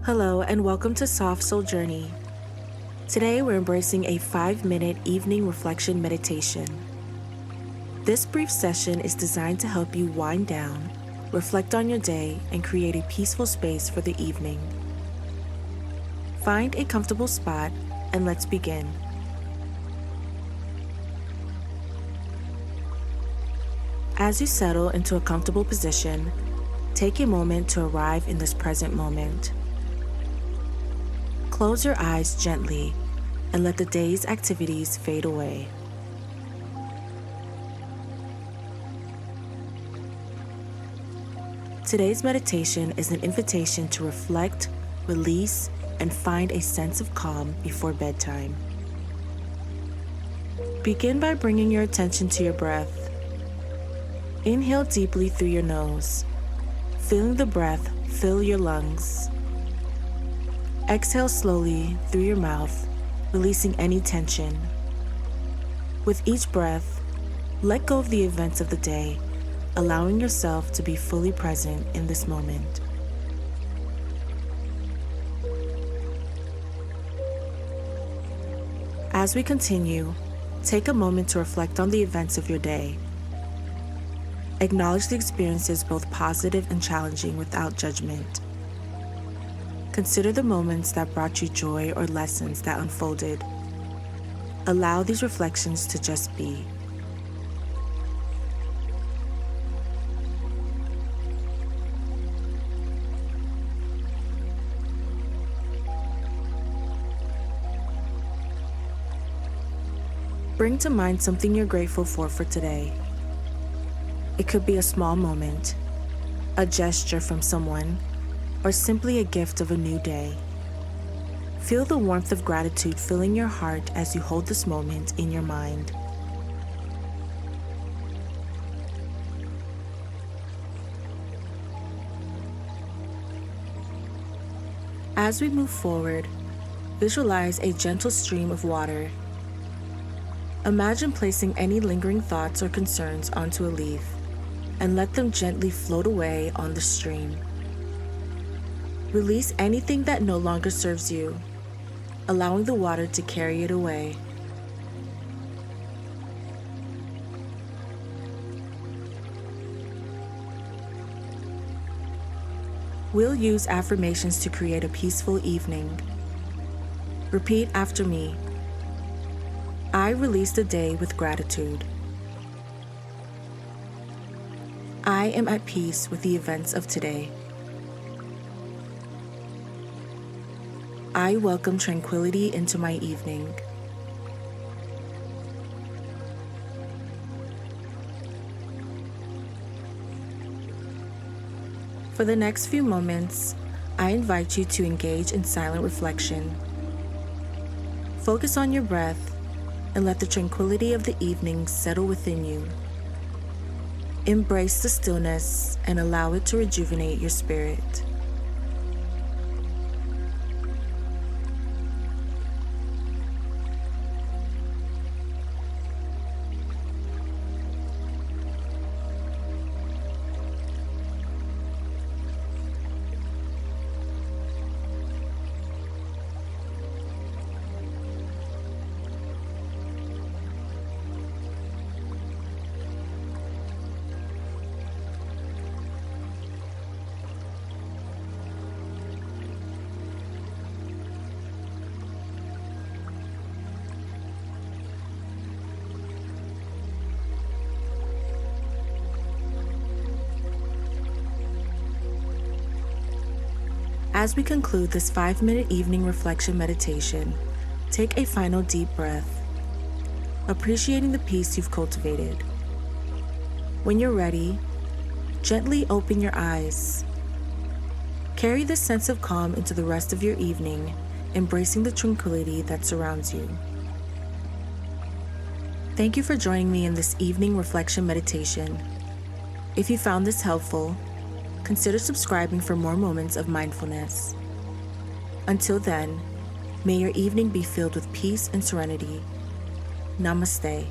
Hello and welcome to SoftSol Journey. Today we're embracing a 5-minute evening reflection meditation. This brief session is designed to help you wind down, reflect on your day, and create a peaceful space for the evening. Find a comfortable spot and let's begin. As you settle into a comfortable position, take a moment to arrive in this present moment. Close your eyes gently and let the day's activities fade away. Today's meditation is an invitation to reflect, release, and find a sense of calm before bedtime. Begin by bringing your attention to your breath. Inhale deeply through your nose, feeling the breath fill your lungs. Exhale slowly through your mouth, releasing any tension. With each breath, let go of the events of the day, allowing yourself to be fully present in this moment. As we continue, take a moment to reflect on the events of your day. Acknowledge the experiences, both positive and challenging, without judgment. Consider the moments that brought you joy or lessons that unfolded. Allow these reflections to just be. Bring to mind something you're grateful for today. It could be a small moment, a gesture from someone, or simply a gift of a new day. Feel the warmth of gratitude filling your heart as you hold this moment in your mind. As we move forward, visualize a gentle stream of water. Imagine placing any lingering thoughts or concerns onto a leaf and let them gently float away on the stream. Release anything that no longer serves you, allowing the water to carry it away. We'll use affirmations to create a peaceful evening. Repeat after me. I release the day with gratitude. I am at peace with the events of today. I welcome tranquility into my evening. For the next few moments, I invite you to engage in silent reflection. Focus on your breath and let the tranquility of the evening settle within you. Embrace the stillness and allow it to rejuvenate your spirit. As we conclude this 5-minute evening reflection meditation, take a final deep breath, appreciating the peace you've cultivated. When you're ready, gently open your eyes. Carry this sense of calm into the rest of your evening, embracing the tranquility that surrounds you. Thank you for joining me in this evening reflection meditation. If you found this helpful, consider subscribing for more moments of mindfulness. Until then, may your evening be filled with peace and serenity. Namaste.